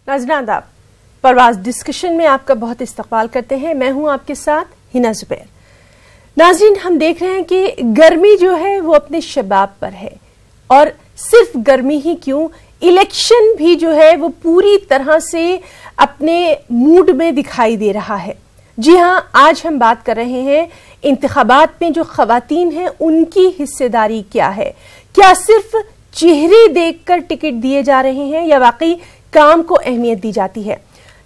नाज़रीन आदाब, परवाज़ डिस्कशन में आपका बहुत इस्तकबाल करते हैं। मैं हूं आपके साथ हिना जुबैर। नाज़रीन, हम देख रहे हैं कि गर्मी जो है वो अपने शबाब पर है, और सिर्फ गर्मी ही क्यों, इलेक्शन भी जो है वो पूरी तरह से अपने मूड में दिखाई दे रहा है। जी हां, आज हम बात कर रहे हैं इंतखाबात में जो खवातीन हैं उनकी हिस्सेदारी क्या है। क्या सिर्फ चेहरे देखकर टिकट दिए जा रहे हैं या वाकई काम को अहमियत दी जाती है।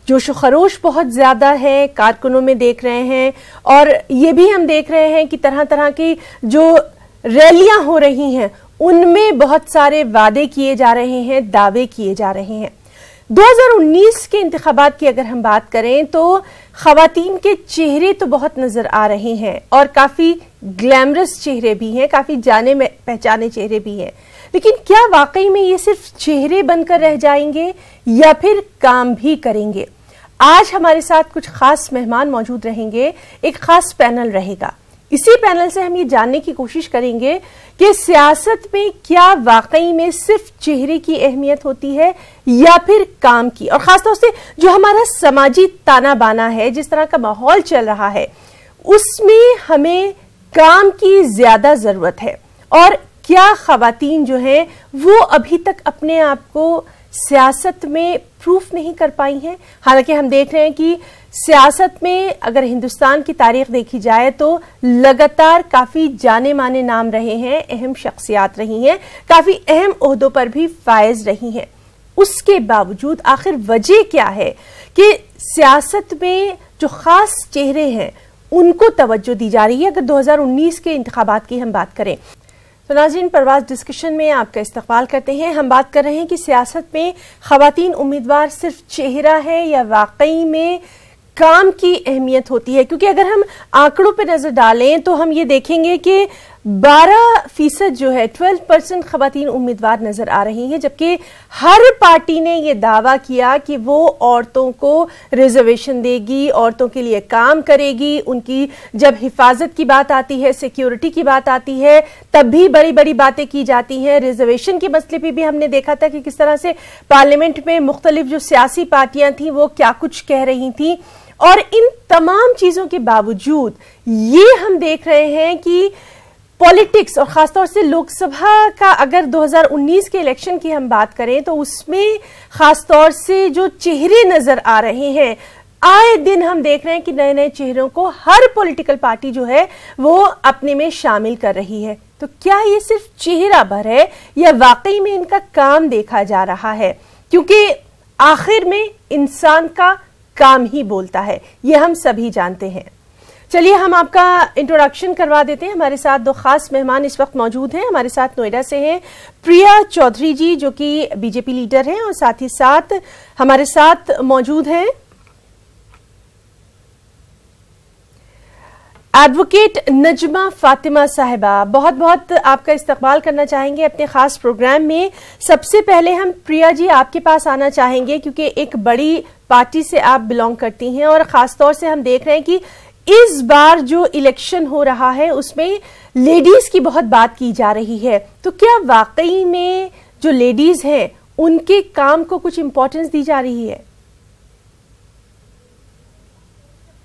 जोश खरोश बहुत ज्यादा है, कारकुनों में देख रहे हैं, और ये भी हम देख रहे हैं कि तरह तरह की जो रैलियां हो रही हैं उनमें बहुत सारे वादे किए जा रहे हैं, दावे किए जा रहे हैं। 2019 के इंतखाबात की अगर हम बात करें तो खवातीन के चेहरे तो बहुत नजर आ रहे हैं, और काफी ग्लैमरस चेहरे भी हैं, काफी जाने में पहचाने चेहरे भी हैं। लेकिन क्या वाकई में ये सिर्फ चेहरे बनकर रह जाएंगे या फिर काम भी करेंगे? आज हमारे साथ कुछ खास मेहमान मौजूद रहेंगे, एक खास पैनल रहेगा। इसी पैनल से हम ये जानने की कोशिश करेंगे कि सियासत में क्या वाकई में सिर्फ चेहरे की अहमियत होती है या फिर काम की, और खासतौर से जो हमारा समाजी ताना बाना है, जिस तरह का माहौल चल रहा है, उसमें हमें काम की ज्यादा जरूरत है। और क्या खवातीन जो हैं वो अभी तक अपने आप को सियासत में प्रूफ नहीं कर पाई हैं। हालांकि हम देख रहे हैं कि सियासत में अगर हिंदुस्तान की तारीख देखी जाए तो लगातार काफी जाने माने नाम रहे हैं, अहम शख्सियात रही हैं, काफी अहम ओहदों पर भी फायज रही हैं। उसके बावजूद आखिर वजह क्या है कि सियासत में जो खास चेहरे हैं उनको तवज्जो दी जा रही है। अगर 2019 के इंतखाबात की हम बात करें तो नाज़रीन, परवाज़ डिस्कशन में आपका इस्तकबाल करते हैं। हम बात कर रहे हैं कि सियासत में खवातीन उम्मीदवार सिर्फ चेहरा है या वाकई में काम की अहमियत होती है। क्योंकि अगर हम आंकड़ों पर नजर डालें तो हम ये देखेंगे कि 12% जो है 12% खवातीन उम्मीदवार नजर आ रही हैं, जबकि हर पार्टी ने यह दावा किया कि वो औरतों को रिजर्वेशन देगी, औरतों के लिए काम करेगी। उनकी जब हिफाजत की बात आती है, सिक्योरिटी की बात आती है, तब भी बड़ी बड़ी बातें की जाती हैं। रिजर्वेशन के मसले पर भी हमने देखा था कि किस तरह से पार्लियामेंट में मुख्तलिफ जो सियासी पार्टियां थी वो क्या कुछ कह रही थी। और इन तमाम चीजों के बावजूद ये हम देख रहे हैं कि पॉलिटिक्स, और खासतौर से लोकसभा का अगर 2019 के इलेक्शन की हम बात करें तो उसमें खासतौर से जो चेहरे नजर आ रहे हैं, आए दिन हम देख रहे हैं कि नए नए चेहरों को हर पॉलिटिकल पार्टी जो है वो अपने में शामिल कर रही है। तो क्या ये सिर्फ चेहरा भर है या वाकई में इनका काम देखा जा रहा है? क्योंकि आखिर में इंसान का काम ही बोलता है, ये हम सभी जानते हैं। चलिए हम आपका इंट्रोडक्शन करवा देते हैं। हमारे साथ दो खास मेहमान इस वक्त मौजूद हैं। हमारे साथ नोएडा से हैं प्रिया चौधरी जी, जो कि बीजेपी लीडर हैं, और साथ ही साथ हमारे साथ मौजूद हैं एडवोकेट नजमा फातिमा साहिबा। बहुत बहुत आपका इस्तकबाल करना चाहेंगे अपने खास प्रोग्राम में। सबसे पहले हम प्रिया जी आपके पास आना चाहेंगे, क्योंकि एक बड़ी पार्टी से आप बिलोंग करती हैं, और खासतौर से हम देख रहे हैं कि इस बार जो इलेक्शन हो रहा है उसमें लेडीज की बहुत बात की जा रही है। तो क्या वाकई में जो लेडीज हैं उनके काम को कुछ इंपॉर्टेंस दी जा रही है?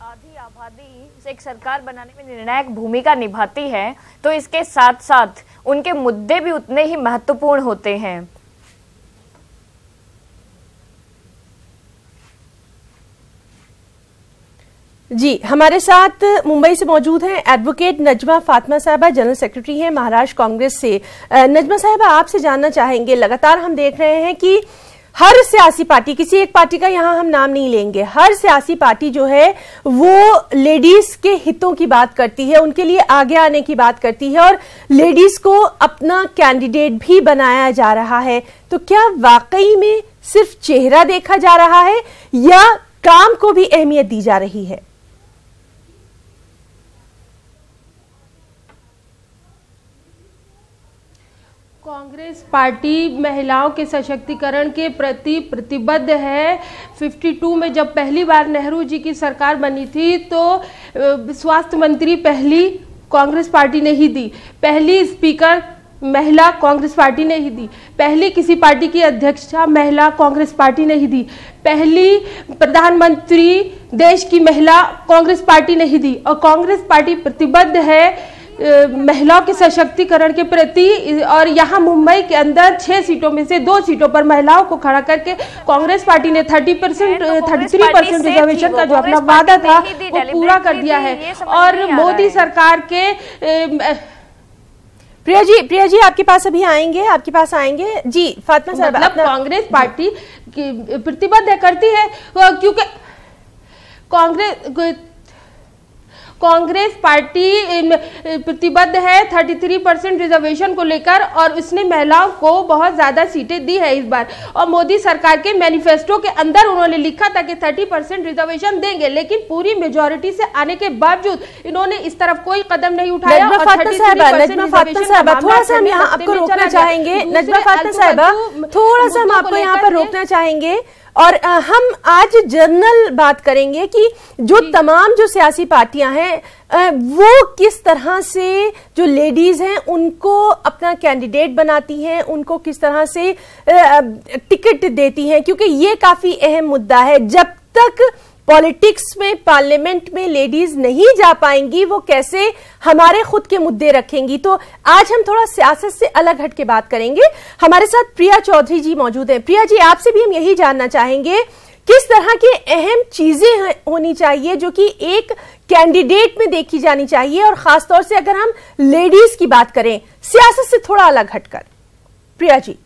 आधी आबादी एक सरकार बनाने में निर्णायक भूमिका निभाती है, तो इसके साथ साथ उनके मुद्दे भी उतने ही महत्वपूर्ण होते हैं। जी, हमारे साथ मुंबई से मौजूद हैं एडवोकेट नजमा फातिमा साहिबा, जनरल सेक्रेटरी हैं महाराष्ट्र कांग्रेस से। नजमा साहिबा, आपसे जानना चाहेंगे, लगातार हम देख रहे हैं कि हर सियासी पार्टी, किसी एक पार्टी का यहां हम नाम नहीं लेंगे, हर सियासी पार्टी जो है वो लेडीज के हितों की बात करती है, उनके लिए आगे आने की बात करती है, और लेडीज को अपना कैंडिडेट भी बनाया जा रहा है। तो क्या वाकई में सिर्फ चेहरा देखा जा रहा है या काम को भी अहमियत दी जा रही है? कांग्रेस पार्टी महिलाओं के सशक्तिकरण के प्रति प्रतिबद्ध है। 52 में जब पहली बार नेहरू जी की सरकार बनी थी तो स्वास्थ्य मंत्री पहली कांग्रेस पार्टी ने ही दी, पहली स्पीकर महिला कांग्रेस पार्टी ने ही दी। पहली किसी पार्टी की अध्यक्षा महिला कांग्रेस पार्टी ने ही दी। पहली प्रधानमंत्री देश की महिला कांग्रेस पार्टी ने ही दी। और कांग्रेस पार्टी प्रतिबद्ध है महिलाओं के सशक्तिकरण के प्रति। और यहाँ मुंबई के अंदर 6 सीटों में से 2 सीटों पर महिलाओं को खड़ा करके कांग्रेस पार्टी ने 33% रिजर्वेशन का जो अपना वादा था वो पूरा कर दिया है। और मोदी सरकार के प्रिया जी आपके पास अभी आएंगे, आपके पास आएंगे जी। फातिमा साहब, मतलब कांग्रेस पार्टी प्रतिबद्ध करती है क्योंकि कांग्रेस पार्टी प्रतिबद्ध है 33% रिजर्वेशन को लेकर और उसने महिलाओं को बहुत ज्यादा सीटें दी है इस बार। और मोदी सरकार के मैनिफेस्टो के अंदर उन्होंने लिखा था कि 30% रिजर्वेशन देंगे, लेकिन पूरी मेजोरिटी से आने के बावजूद इन्होंने इस तरफ कोई कदम नहीं उठाया। नजमा फातिमा साहब, थोड़ा सा हम यहाँ आपको रोकना चाहेंगे। नजमा फातिमा साहब, थोड़ा सा हम आपको यहाँ पर रोकना चाहेंगे और हम आज जनरल बात करेंगे कि जो तमाम जो सियासी पार्टियां हैं वो किस तरह से जो लेडीज हैं उनको अपना कैंडिडेट बनाती हैं, उनको किस तरह से टिकट देती हैं, क्योंकि ये काफी अहम मुद्दा है। जब तक पॉलिटिक्स में, पार्लियामेंट में लेडीज नहीं जा पाएंगी, वो कैसे हमारे खुद के मुद्दे रखेंगी। तो आज हम थोड़ा सियासत से अलग हट के बात करेंगे। हमारे साथ प्रिया चौधरी जी मौजूद हैं। प्रिया जी, आपसे भी हम यही जानना चाहेंगे किस तरह की अहम चीजें होनी चाहिए जो कि एक कैंडिडेट में देखी जानी चाहिए, और खासतौर से अगर हम लेडीज की बात करें सियासत से थोड़ा अलग हटकर। प्रिया जी,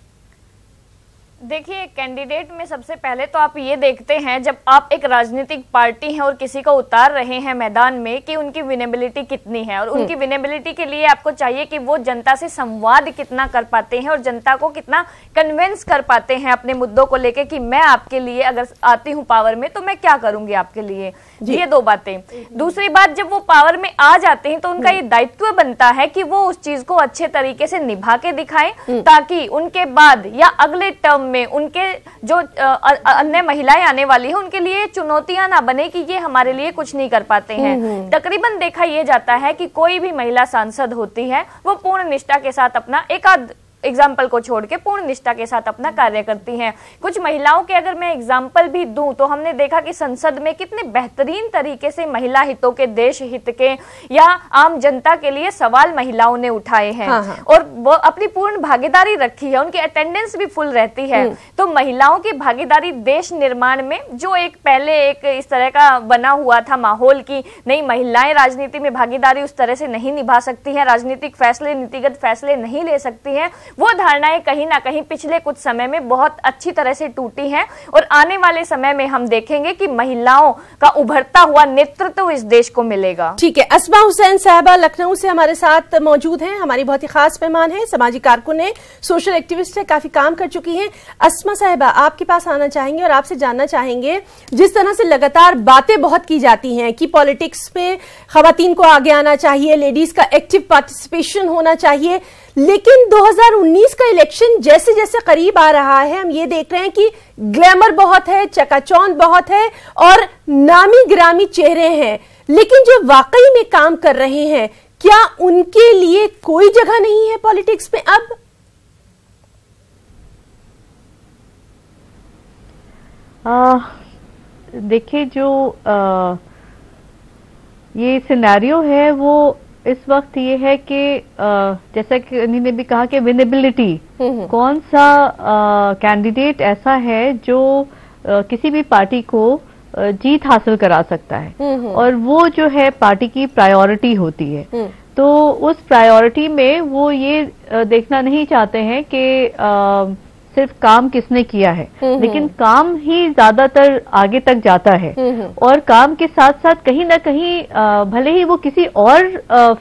देखिए, कैंडिडेट में सबसे पहले तो आप ये देखते हैं जब आप एक राजनीतिक पार्टी हैं और किसी को उतार रहे हैं मैदान में कि उनकी विनेबिलिटी कितनी है। और उनकी विनेबिलिटी के लिए आपको चाहिए कि वो जनता से संवाद कितना कर पाते हैं और जनता को कितना कन्विंस कर पाते हैं अपने मुद्दों को लेके कि मैं आपके लिए अगर आती हूँ पावर में तो मैं क्या करूंगी आपके लिए। ये 2 बातें। दूसरी बात, जब वो पावर में आ जाते हैं तो उनका ये दायित्व बनता है कि वो उस चीज को अच्छे तरीके से निभा के दिखाएं ताकि उनके बाद या अगले टर्म में उनके जो अन्य महिलाएं आने वाली है उनके लिए चुनौतियां ना बने कि ये हमारे लिए कुछ नहीं कर पाते हैं। तकरीबन देखा यह जाता है कि कोई भी महिला सांसद होती है वो पूर्ण निष्ठा के साथ अपना एकाध एग्जाम्पल को छोड़ के पूर्ण निष्ठा के साथ अपना कार्य करती हैं। कुछ महिलाओं के अगर मैं एग्जाम्पल भी दूं तो हमने देखा कि संसद में कितने बेहतरीन तरीके से महिला हितों के, देश हित के या आम जनता के लिए सवाल महिलाओं ने उठाए हैं। और वो अपनी पूर्ण भागीदारी रखी है, उनकी अटेंडेंस भी फुल रहती है। तो महिलाओं की भागीदारी देश निर्माण में जो एक पहले एक इस तरह का बना हुआ था माहौल की नहीं, महिलाएं राजनीति में भागीदारी उस तरह से नहीं निभा सकती है, राजनीतिक फैसले, नीतिगत फैसले नहीं ले सकती है, वो धारणाएं कहीं ना कहीं पिछले कुछ समय में बहुत अच्छी तरह से टूटी हैं। और आने वाले समय में हम देखेंगे कि महिलाओं का उभरता हुआ नेतृत्व इस देश को मिलेगा। ठीक है, अस्मा हुसैन साहबा लखनऊ से हमारे साथ मौजूद हैं, हमारी बहुत ही खास मेहमान हैं, सामाजिक कारकुन है, सोशल एक्टिविस्ट है, काफी काम कर चुकी हैं। अस्मा साहबा, आपके पास आना चाहेंगे और आपसे जानना चाहेंगे, जिस तरह से लगातार बातें बहुत की जाती हैं कि पॉलिटिक्स में खवातीन को आगे आना चाहिए, लेडीज का एक्टिव पार्टिसिपेशन होना चाहिए, लेकिन 2019 का इलेक्शन जैसे जैसे करीब आ रहा है हम ये देख रहे हैं कि ग्लैमर बहुत है, चकाचौंध बहुत है और नामी गिरामी चेहरे हैं, लेकिन जो वाकई में काम कर रहे हैं क्या उनके लिए कोई जगह नहीं है पॉलिटिक्स में अब? देखिए, जो ये सिनेरियो है वो इस वक्त ये है कि जैसा कि इन्हीं ने भी कहा कि विनेबिलिटी, कौन सा कैंडिडेट ऐसा है जो किसी भी पार्टी को जीत हासिल करा सकता है, और वो जो है पार्टी की प्रायोरिटी होती है। तो उस प्रायोरिटी में वो ये देखना नहीं चाहते हैं कि सिर्फ काम किसने किया है, लेकिन काम ही ज्यादातर आगे तक जाता है। और काम के साथ साथ कहीं ना कहीं भले ही वो किसी और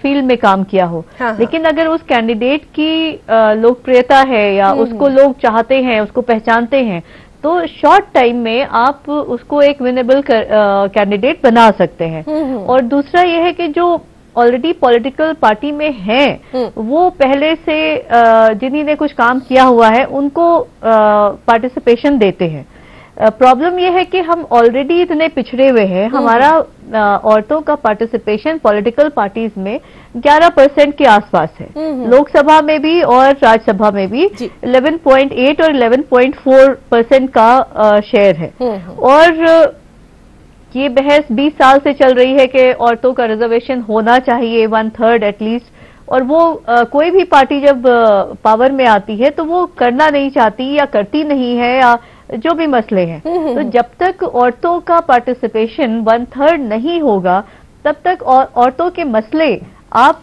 फील्ड में काम किया हो, लेकिन अगर उस कैंडिडेट की लोकप्रियता है या उसको लोग चाहते हैं, उसको पहचानते हैं, तो शॉर्ट टाइम में आप उसको एक विनेबल कैंडिडेट बना सकते हैं। और दूसरा यह है कि जो ऑलरेडी पॉलिटिकल पार्टी में हैं, वो पहले से जिन्हीं ने कुछ काम किया हुआ है उनको पार्टिसिपेशन देते हैं। प्रॉब्लम ये है कि हम ऑलरेडी इतने पिछड़े हुए हैं। हमारा औरतों का पार्टिसिपेशन पॉलिटिकल पार्टीज में 11% के आसपास है, लोकसभा में भी और राज्यसभा में भी 11.8 और 11.4% का शेयर है। और ये बहस 20 साल से चल रही है कि औरतों का रिजर्वेशन होना चाहिए 1/3 एटलीस्ट, और वो कोई भी पार्टी जब पावर में आती है तो वो करना नहीं चाहती या करती नहीं है, या जो भी मसले हैं। तो जब तक औरतों का पार्टिसिपेशन 1/3 नहीं होगा तब तक औरतों के मसले आप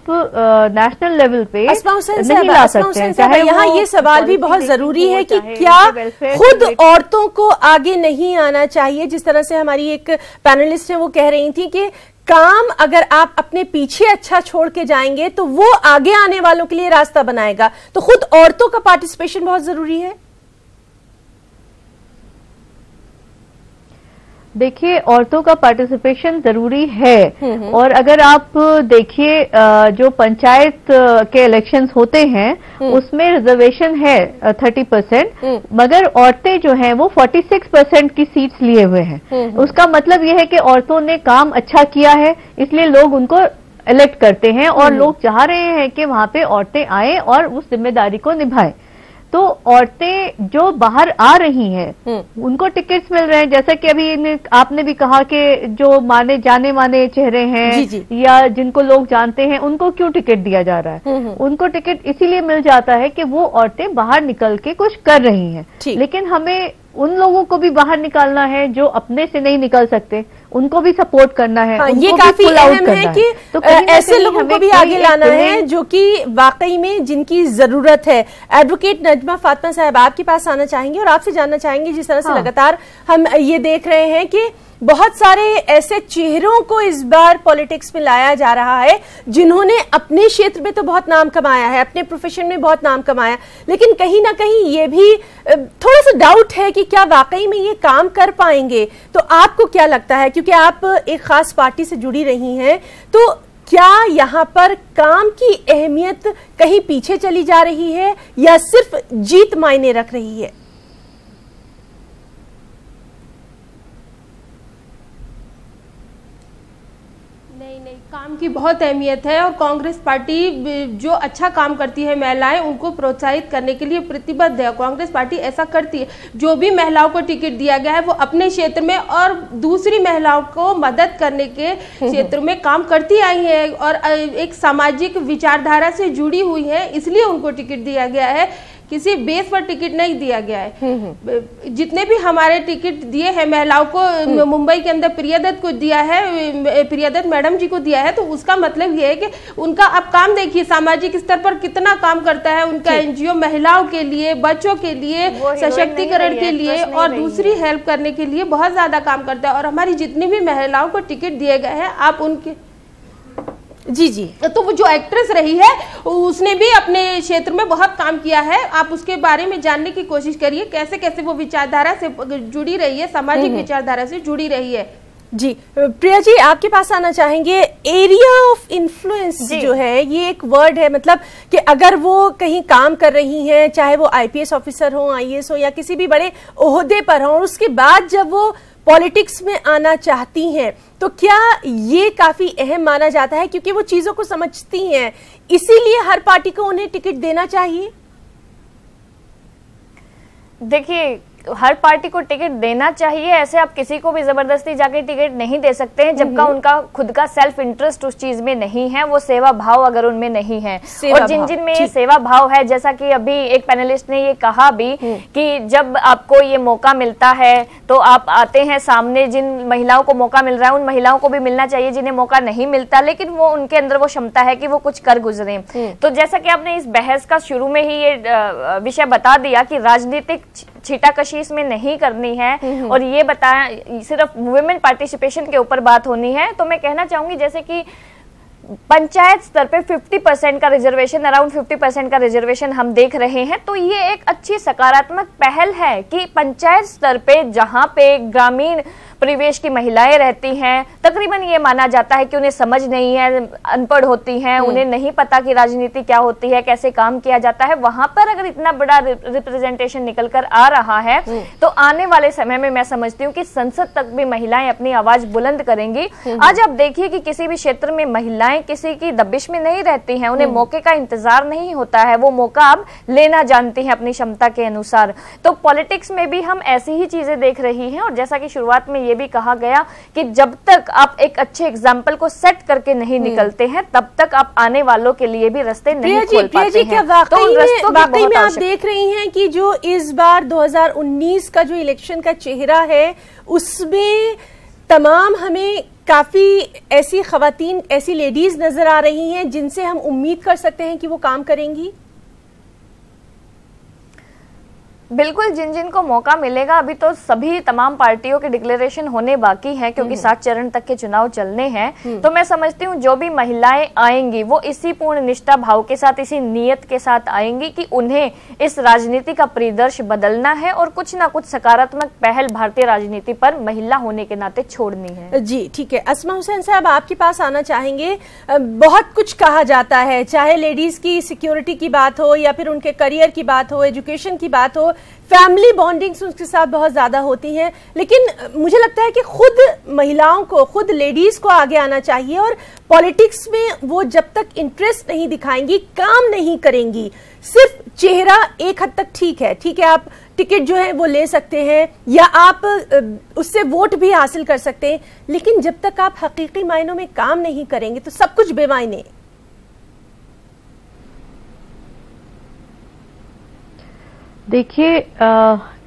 नेशनल लेवल पे नहीं ला सकते हैं। चाहे यहाँ ये सवाल भी बहुत जरूरी है कि क्या खुद औरतों को आगे नहीं आना चाहिए। जिस तरह से हमारी एक पैनलिस्ट है वो कह रही थी कि काम अगर आप अपने पीछे अच्छा छोड़ के जाएंगे तो वो आगे आने वालों के लिए रास्ता बनाएगा। तो खुद औरतों का पार्टिसिपेशन बहुत जरूरी है। देखिए, औरतों का पार्टिसिपेशन जरूरी है। और अगर आप देखिए जो पंचायत के इलेक्शंस होते हैं उसमें रिजर्वेशन है 30%, मगर औरतें जो हैं वो 46% की सीट्स लिए हुए हैं। उसका मतलब यह है कि औरतों ने काम अच्छा किया है, इसलिए लोग उनको इलेक्ट करते हैं और लोग चाह रहे हैं कि वहां पे औरतें आए और उस जिम्मेदारी को निभाएं। तो औरतें जो बाहर आ रही हैं उनको टिकट्स मिल रहे हैं। जैसा कि अभी आपने भी कहा कि जो जाने माने चेहरे हैं या जिनको लोग जानते हैं उनको क्यों टिकट दिया जा रहा है। उनको टिकट इसीलिए मिल जाता है कि वो औरतें बाहर निकल के कुछ कर रही हैं। लेकिन हमें उन लोगों को भी बाहर निकालना है जो अपने से नहीं निकल सकते, उनको भी सपोर्ट करना है। ये काफी अहम है कि तो ऐसे लोगों को भी आगे लाना है जो कि वाकई में जिनकी जरूरत है। एडवोकेट नजमा फातिमा साहब आपके पास आना चाहेंगे और आपसे जानना चाहेंगे, जिस तरह से लगातार हम ये देख रहे हैं कि बहुत सारे ऐसे चेहरों को इस बार पॉलिटिक्स में लाया जा रहा है जिन्होंने अपने क्षेत्र में तो बहुत नाम कमाया है, अपने प्रोफेशन में बहुत नाम कमाया, लेकिन कहीं ना कहीं ये भी थोड़ा सा डाउट है कि क्या वाकई में ये काम कर पाएंगे। तो आपको क्या लगता है, क्योंकि आप एक खास पार्टी से जुड़ी रही हैं, तो क्या यहाँ पर काम की अहमियत कहीं पीछे चली जा रही है या सिर्फ जीत मायने रख रही है? नहीं, काम की बहुत अहमियत है और कांग्रेस पार्टी जो अच्छा काम करती है महिलाएं उनको प्रोत्साहित करने के लिए प्रतिबद्ध है। कांग्रेस पार्टी ऐसा करती है, जो भी महिलाओं को टिकट दिया गया है वो अपने क्षेत्र में और दूसरी महिलाओं को मदद करने के क्षेत्र में काम करती आई है और एक सामाजिक विचारधारा से जुड़ी हुई है, इसलिए उनको टिकट दिया गया है। किसी बेस पर टिकट नहीं दिया गया है। जितने भी हमारे टिकट दिए हैं महिलाओं को, मुंबई के अंदर प्रियदत्त को दिया है, प्रियदत्त मैडम जी को दिया है, तो उसका मतलब ये है कि उनका आप काम देखिए सामाजिक स्तर पर कितना काम करता है। उनका एनजीओ महिलाओं के लिए, बच्चों के लिए, सशक्तिकरण के लिए और दूसरी हेल्प करने के लिए बहुत ज्यादा काम करता है। और हमारी जितनी भी महिलाओं को टिकट दिए गए हैं, आप उनके जी तो वो जो एक्ट्रेस रही है उसने भी अपने क्षेत्र में बहुत काम किया है। आप उसके बारे में जानने की कोशिश करिए, कैसे कैसे वो विचारधारा से जुड़ी रही है, सामाजिक विचारधारा से जुड़ी रही है। जी प्रिया जी, आपके पास आना चाहेंगे। एरिया ऑफ इन्फ्लुएंस जो है ये एक वर्ड है, मतलब कि अगर वो कहीं काम कर रही हैं, चाहे वो आईपीएस ऑफिसर हो, आईएएस हो या किसी भी बड़े ओहदे पर हो, और उसके बाद जब वो पॉलिटिक्स में आना चाहती हैं, तो क्या ये काफी अहम माना जाता है क्योंकि वो चीजों को समझती हैं, इसीलिए हर पार्टी को उन्हें टिकट देना चाहिए? देखिए, हर पार्टी को टिकट देना चाहिए, ऐसे आप किसी को भी जबरदस्ती जाके टिकट नहीं दे सकते हैं जबकि उनका खुद का सेल्फ इंटरेस्ट उस चीज में नहीं है, वो सेवा भाव अगर उनमें नहीं है। और जिन जिन में ये सेवा भाव है, जैसा कि अभी एक पैनलिस्ट ने ये कहा भी कि जब आपको ये मौका मिलता है तो आप आते हैं सामने, जिन महिलाओं को मौका मिल रहा है उन महिलाओं को भी मिलना चाहिए जिन्हें मौका नहीं मिलता, लेकिन वो उनके अंदर वो क्षमता है कि वो कुछ कर गुजरे। तो जैसा कि आपने इस बहस का शुरू में ही ये विषय बता दिया कि राजनीतिक छीटाकशी इसमें नहीं करनी है और ये बताया सिर्फ वुमेन पार्टिसिपेशन के ऊपर बात होनी है, तो मैं कहना चाहूंगी जैसे कि पंचायत स्तर पे 50% का रिजर्वेशन, अराउंड 50% का रिजर्वेशन हम देख रहे हैं, तो ये एक अच्छी सकारात्मक पहल है कि पंचायत स्तर पे जहां पे ग्रामीण परिवेश की महिलाएं रहती हैं, तकरीबन ये माना जाता है कि उन्हें समझ नहीं है, अनपढ़ होती हैं, उन्हें नहीं पता कि राजनीति क्या होती है, कैसे काम किया जाता है। वहां पर अगर इतना बड़ा रिप्रेजेंटेशन निकल कर आ रहा है तो आने वाले समय में मैं समझती हूँ कि संसद तक भी महिलाएं अपनी आवाज बुलंद करेंगी। आज आप देखिए कि किसी भी क्षेत्र में महिलाएं किसी की दबिश में नहीं रहती हैं, उन्हें मौके का इंतजार नहीं होता है, वो मौका अब लेना जानती हैं अपनी क्षमता के अनुसार। तो पॉलिटिक्स में भी हम ऐसी ही चीजें देख रही हैं। और जैसा कि शुरुआत में ये भी कहा गया कि जब तक आप एक अच्छे एग्जाम्पल को सेट करके नहीं निकलते हैं तब तक आप आने वालों के लिए भी रास्ते नहीं खोल पाते हैं। क्या वाकई में आप देख रही हैं कि जो इस बार 2019 का जो इलेक्शन का चेहरा है उसमें तमाम हमें काफी ऐसी खवातीन, ऐसी लेडीज नजर आ रही हैं जिनसे हम उम्मीद कर सकते हैं कि वो काम करेंगी? बिल्कुल, जिन जिन को मौका मिलेगा। अभी तो सभी तमाम पार्टियों के डिक्लेरेशन होने बाकी हैं क्योंकि 7 चरण तक के चुनाव चलने हैं। तो मैं समझती हूँ जो भी महिलाएं आएंगी वो इसी पूर्ण निष्ठा भाव के साथ, इसी नियत के साथ आएंगी कि उन्हें इस राजनीति का परिदृश्य बदलना है और कुछ ना कुछ सकारात्मक पहल भारतीय राजनीति पर महिला होने के नाते छोड़नी है। जी ठीक है, अस्मा हुसैन साहब आपके पास आना चाहेंगे। बहुत कुछ कहा जाता है, चाहे लेडीज की सिक्योरिटी की बात हो या फिर उनके करियर की बात हो, एजुकेशन की बात हो, फैमिली बॉन्डिंग्स उसके साथ बहुत ज्यादा होती हैं, लेकिन मुझे लगता है कि खुद महिलाओं को, खुद लेडीज को आगे आना चाहिए और पॉलिटिक्स में वो जब तक इंटरेस्ट नहीं दिखाएंगी, काम नहीं करेंगी, सिर्फ चेहरा एक हद तक ठीक है आप टिकट जो है वो ले सकते हैं या आप उससे वोट भी हासिल कर सकते हैं, लेकिन जब तक आप हकीकी मायनों में काम नहीं करेंगे तो सब कुछ बेमायने। देखिए,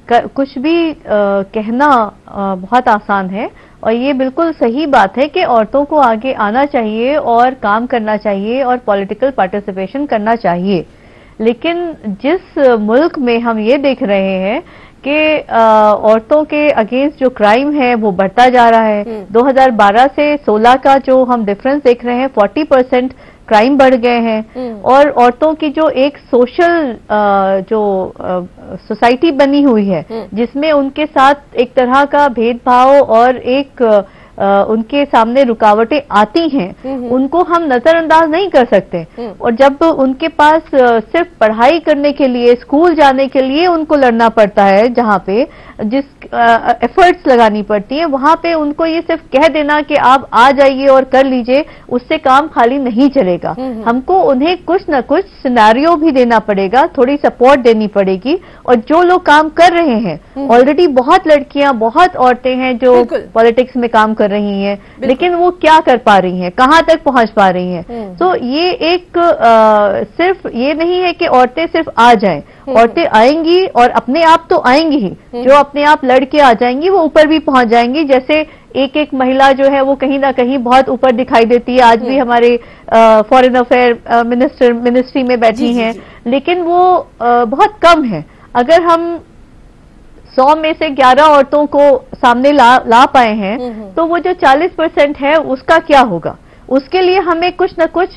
कुछ भी कहना बहुत आसान है और ये बिल्कुल सही बात है कि औरतों को आगे आना चाहिए और काम करना चाहिए और पॉलिटिकल पार्टिसिपेशन करना चाहिए। लेकिन जिस मुल्क में हम ये देख रहे हैं कि औरतों के अगेंस्ट जो क्राइम है वो बढ़ता जा रहा है, 2012 से 16 का जो हम डिफरेंस देख रहे हैं 40% क्राइम बढ़ गए हैं और औरतों की जो एक सोशल जो सोसाइटी बनी हुई है जिसमें उनके साथ एक तरह का भेदभाव और एक उनके सामने रुकावटें आती हैं, उनको हम नजरअंदाज नहीं कर सकते। और जब उनके पास सिर्फ पढ़ाई करने के लिए, स्कूल जाने के लिए उनको लड़ना पड़ता है, जहाँ पे जिस एफर्ट्स लगानी पड़ती है, वहां पे उनको ये सिर्फ कह देना कि आप आ जाइए और कर लीजिए, उससे काम खाली नहीं चलेगा। हमको उन्हें कुछ न कुछ सिनेरियो भी देना पड़ेगा, थोड़ी सपोर्ट देनी पड़ेगी। और जो लोग काम कर रहे हैं, ऑलरेडी बहुत लड़कियां, बहुत औरतें हैं जो पॉलिटिक्स में काम कर रही हैं, लेकिन वो क्या कर पा रही हैं, कहां तक पहुंच पा रही हैं। तो ये एक सिर्फ ये नहीं है कि औरतें सिर्फ आ जाएं, औरतें आएंगी और अपने आप तो आएंगी ही, जो अपने आप लड़के आ जाएंगी वो ऊपर भी पहुंच जाएंगी। जैसे एक एक महिला जो है वो कहीं ना कहीं बहुत ऊपर दिखाई देती है, आज भी हमारे फॉरेन अफेयर मिनिस्ट्री में बैठी हैं, लेकिन वो बहुत कम है। अगर हम 100 में से 11 औरतों को सामने ला पाए हैं तो वो जो 40% है उसका क्या होगा? उसके लिए हमें कुछ न कुछ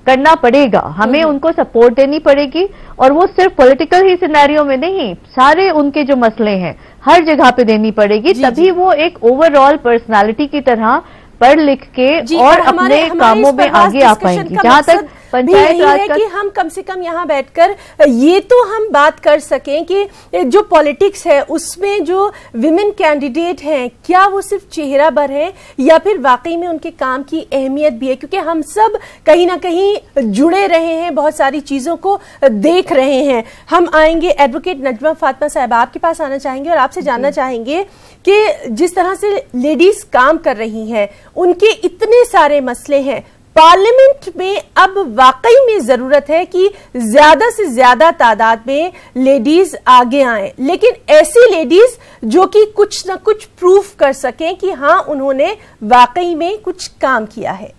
करना पड़ेगा, हमें उनको सपोर्ट देनी पड़ेगी। और वो सिर्फ पॉलिटिकल ही सिनेरियो में नहीं, सारे उनके जो मसले हैं हर जगह पे देनी पड़ेगी, तभी वो एक ओवरऑल पर्सनालिटी की तरह पढ़ लिख के और अपने कामों में आगे आ पाएंगी। जहां तक पंचायत राज है कि हम कम से कम यहाँ बैठकर ये तो हम बात कर सकें कि जो पॉलिटिक्स है उसमें जो विमेन कैंडिडेट हैं, क्या वो सिर्फ चेहरा भर है या फिर वाकई में उनके काम की अहमियत भी है, क्योंकि हम सब कहीं ना कहीं जुड़े रहे हैं, बहुत सारी चीजों को देख रहे हैं। हम आएंगे एडवोकेट नजमा फातिमा साहब, आपके पास आना चाहेंगे और आपसे जानना चाहेंगे कि जिस तरह से लेडीज काम कर रही हैं, उनके इतने सारे मसले हैं, पार्लियामेंट में अब वाकई में जरूरत है कि ज्यादा से ज्यादा तादाद में लेडीज आगे आएं, लेकिन ऐसी लेडीज जो कि कुछ ना कुछ प्रूफ कर सकें कि हाँ उन्होंने वाकई में कुछ काम किया है।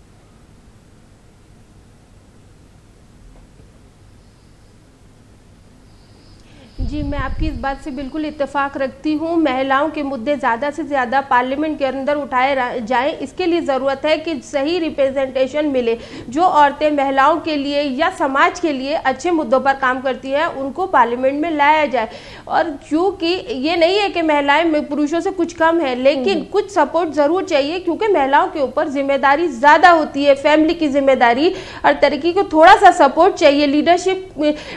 जी, मैं आपकी इस बात से बिल्कुल इत्तेफाक रखती हूँ। महिलाओं के मुद्दे ज़्यादा से ज़्यादा पार्लियामेंट के अंदर उठाए जाएं। इसके लिए ज़रूरत है कि सही रिप्रेजेंटेशन मिले। जो औरतें महिलाओं के लिए या समाज के लिए अच्छे मुद्दों पर काम करती हैं उनको पार्लियामेंट में लाया जाए। और क्योंकि ये नहीं है कि महिलाएं पुरुषों से कुछ कम है, लेकिन कुछ सपोर्ट ज़रूर चाहिए, क्योंकि महिलाओं के ऊपर जिम्मेदारी ज़्यादा होती है, फैमिली की जिम्मेदारी और तरक्की को थोड़ा सा सपोर्ट चाहिए। लीडरशिप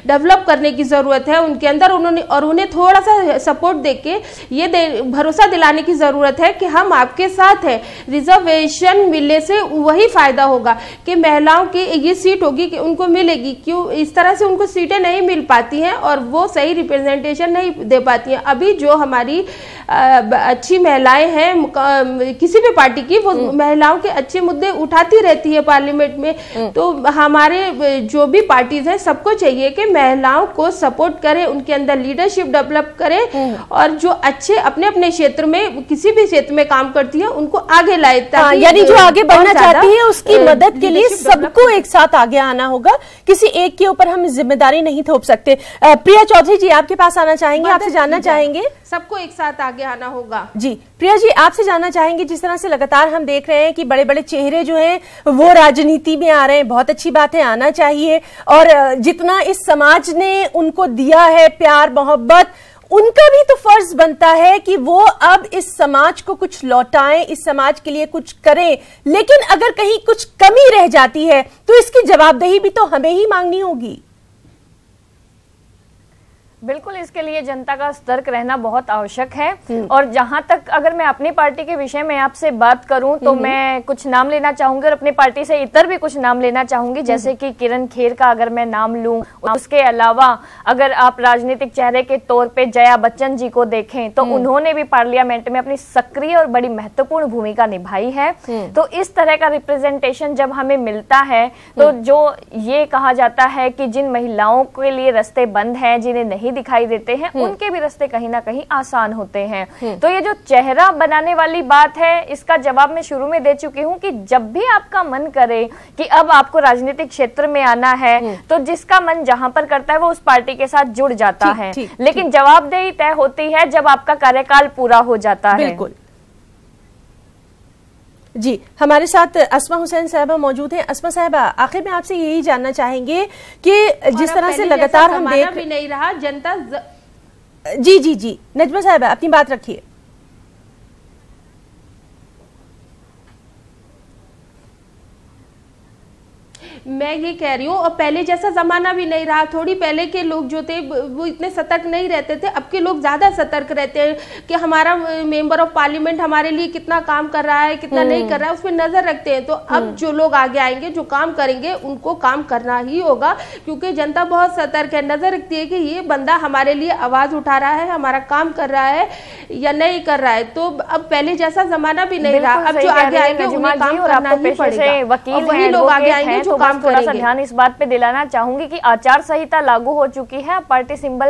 डेवलप करने की ज़रूरत है उनके अंदर, उन्हें थोड़ा सा सपोर्ट देके ये भरोसा दिलाने की जरूरत है कि हम आपके साथ हैं। रिजर्वेशन मिलने से वही फायदा होगा कि महिलाओं की ये सीट होगी कि उनको मिलेगी। क्यों इस तरह से उनको सीटें नहीं मिल पाती हैं और वो सही रिप्रेजेंटेशन नहीं दे पाती हैं। अभी जो हमारी अच्छी महिलाएं हैं किसी भी पार्टी की, वो महिलाओं के अच्छे मुद्दे उठाती रहती है पार्लियामेंट में। तो हमारे जो भी पार्टीज हैं सबको चाहिए कि महिलाओं को सपोर्ट करें, उनके अंदर लीडरशिप डेवलप करें और जो अच्छे अपने अपने क्षेत्र में किसी भी क्षेत्र में काम करती है उनको आगे लाए। यानी जो आगे बढ़ना चाहती है उसकी मदद के लिए सबको एक साथ आगे आना होगा, किसी एक के ऊपर हम जिम्मेदारी नहीं थोप सकते। प्रिया चौधरी जी आपके पास आना चाहेंगे, आपसे जानना चाहेंगे। सबको एक साथ आगे आना होगा। जी प्रिया जी आपसे जानना चाहेंगे, जिस तरह से लगातार हम देख रहे हैं कि बड़े बड़े चेहरे जो हैं वो राजनीति में आ रहे हैं, बहुत अच्छी बात है, आना चाहिए। और जितना इस समाज ने उनको दिया है प्यार मोहब्बत, उनका भी तो फर्ज बनता है कि वो अब इस समाज को कुछ लौटाएं, इस समाज के लिए कुछ करें। लेकिन अगर कहीं कुछ कमी रह जाती है तो इसकी जवाबदेही भी तो हमें ही मांगनी होगी। बिल्कुल, इसके लिए जनता का सतर्क रहना बहुत आवश्यक है। और जहां तक अगर मैं अपनी पार्टी के विषय में आपसे बात करूं तो मैं कुछ नाम लेना चाहूंगी और अपनी पार्टी से इतर भी कुछ नाम लेना चाहूंगी, जैसे कि किरण खेर का अगर मैं नाम लूं। उसके अलावा अगर आप राजनीतिक चेहरे के तौर पे जया बच्चन जी को देखें तो उन्होंने भी पार्लियामेंट में अपनी सक्रिय और बड़ी महत्वपूर्ण भूमिका निभाई है। तो इस तरह का रिप्रेजेंटेशन जब हमें मिलता है तो जो ये कहा जाता है कि जिन महिलाओं के लिए रास्ते बंद हैं, जिन्हें नहीं दिखाई देते हैं, उनके भी रास्ते कहीं ना कहीं आसान होते हैं। तो ये जो चेहरा बनाने वाली बात है, इसका जवाब मैं शुरू में दे चुकी हूं कि जब भी आपका मन करे कि अब आपको राजनीतिक क्षेत्र में आना है तो जिसका मन जहां पर करता है वो उस पार्टी के साथ जुड़ जाता है। लेकिन जवाबदेही तय होती है जब आपका कार्यकाल पूरा हो जाता है। बिल्कुल जी, हमारे साथ अस्मा हुसैन साहबा मौजूद हैं। अस्मा साहबा, आखिर में आपसे यही जानना चाहेंगे कि जिस तरह से लगातार हम देख भी नहीं रहा जनता जी जी जी नजमा साहबा अपनी बात रखिए। मैं ये कह रही हूँ, और पहले जैसा जमाना भी नहीं रहा। थोड़ी पहले के लोग जो थे वो इतने सतर्क नहीं रहते थे, अब के लोग ज्यादा सतर्क रहते हैं कि हमारा मेंबर ऑफ पार्लियामेंट हमारे लिए कितना काम कर रहा है, कितना नहीं कर रहा है, उस पर नजर रखते हैं। तो अब जो लोग आगे आएंगे, जो काम करेंगे, उनको काम करना ही होगा, क्योंकि जनता बहुत सतर्क है, नजर रखती है कि ये बंदा हमारे लिए आवाज उठा रहा है, हमारा काम कर रहा है या नहीं कर रहा है। तो अब पहले जैसा जमाना भी नहीं रहा, अब जो आगे आएंगे उन्हें काम करना ही पड़ेगा। वही लोग आगे आएंगे जो काम थोड़ा सा ध्यान इस बात पे दिलाना चाहूंगी कि आचार संहिता लागू हो चुकी है। पार्टी सिंबल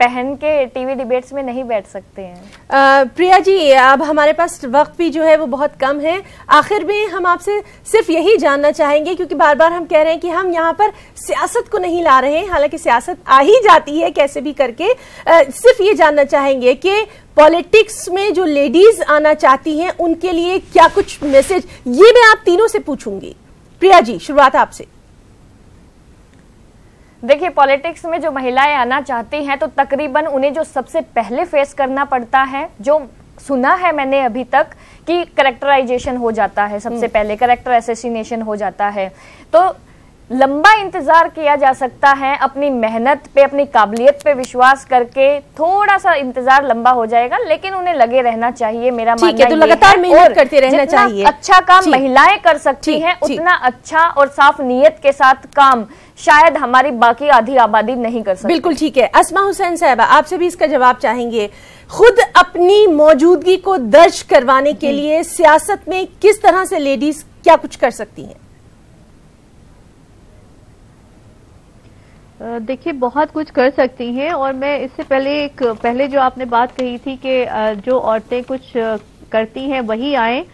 पहन के टीवी डिबेट्स में नहीं बैठ सकते हैं। प्रिया जी, अब हमारे पास वक्त भी जो है वो बहुत कम है। आखिर में हम आपसे सिर्फ यही जानना चाहेंगे, क्योंकि बार बार हम कह रहे हैं कि हम यहाँ पर सियासत को नहीं ला रहे हैं, हालांकि सियासत आ ही जाती है कैसे भी करके। सिर्फ ये जानना चाहेंगे कि पॉलिटिक्स में जो लेडीज आना चाहती हैं उनके लिए क्या कुछ मैसेज, ये मैं आप तीनों से पूछूंगी। प्रिया जी, शुरुआत आपसे। देखिए, पॉलिटिक्स में जो महिलाएं आना चाहती हैं तो तकरीबन उन्हें जो सबसे पहले फेस करना पड़ता है, जो सुना है मैंने अभी तक, कि कैरेक्टराइजेशन हो जाता है। सबसे पहले कैरेक्टर असैसिनेशन हो जाता है। तो लंबा इंतजार किया जा सकता है, अपनी मेहनत पे, अपनी काबिलियत पे विश्वास करके थोड़ा सा इंतजार लंबा हो जाएगा, लेकिन उन्हें लगे रहना चाहिए। मेरा मानना है, तो लगातार मेहनत करते रहना चाहिए। अच्छा काम महिलाएं कर सकती हैं, उतना अच्छा और साफ नीयत के साथ काम शायद हमारी बाकी आधी आबादी नहीं कर सकती। बिल्कुल ठीक है। अस्मा हुसैन साहबा, आपसे भी इसका जवाब चाहेंगे। खुद अपनी मौजूदगी को दर्ज करवाने के लिए सियासत में किस तरह से लेडीज क्या कुछ कर सकती हैं? देखिए, बहुत कुछ कर सकती हैं। और मैं इससे पहले जो आपने बात कही थी कि जो औरतें कुछ करती हैं वही आए,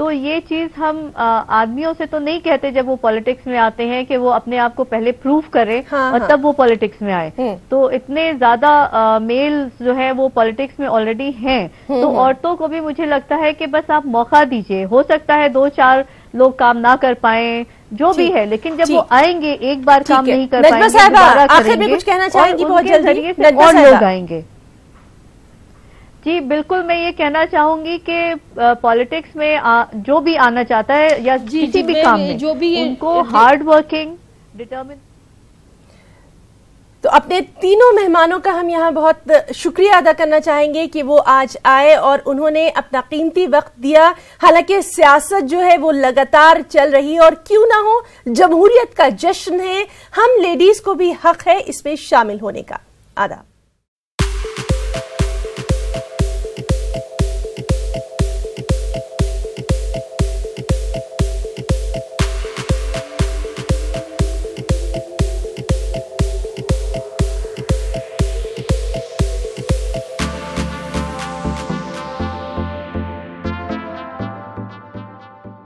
तो ये चीज हम आदमियों से तो नहीं कहते जब वो पॉलिटिक्स में आते हैं कि वो अपने आप को पहले प्रूव करें और तब वो पॉलिटिक्स में आए। तो इतने ज्यादा मेल जो है वो पॉलिटिक्स में ऑलरेडी हैं, तो औरतों को भी मुझे लगता है कि बस आप मौका दीजिए। हो सकता है 2-4 लोग काम ना कर पाए, जो भी है, लेकिन जब वो आएंगे एक बार काम नहीं कर पाएंगे, दोबारा करेंगे, कुछ कहना चाहेंगी बहुत जल्दी से और लोग आएंगे। जी बिल्कुल, मैं ये कहना चाहूंगी कि पॉलिटिक्स में जो भी आना चाहता है या किसी भी काम में, जो भी उनको हार्ड वर्किंग, डिटर्मिन। तो अपने तीनों मेहमानों का हम यहाँ बहुत शुक्रिया अदा करना चाहेंगे कि वो आज आए और उन्होंने अपना कीमती वक्त दिया। हालांकि सियासत जो है वो लगातार चल रही है और क्यों ना हो, जमहूरियत का जश्न है, हम लेडीज को भी हक है इसमें शामिल होने का। आदाब।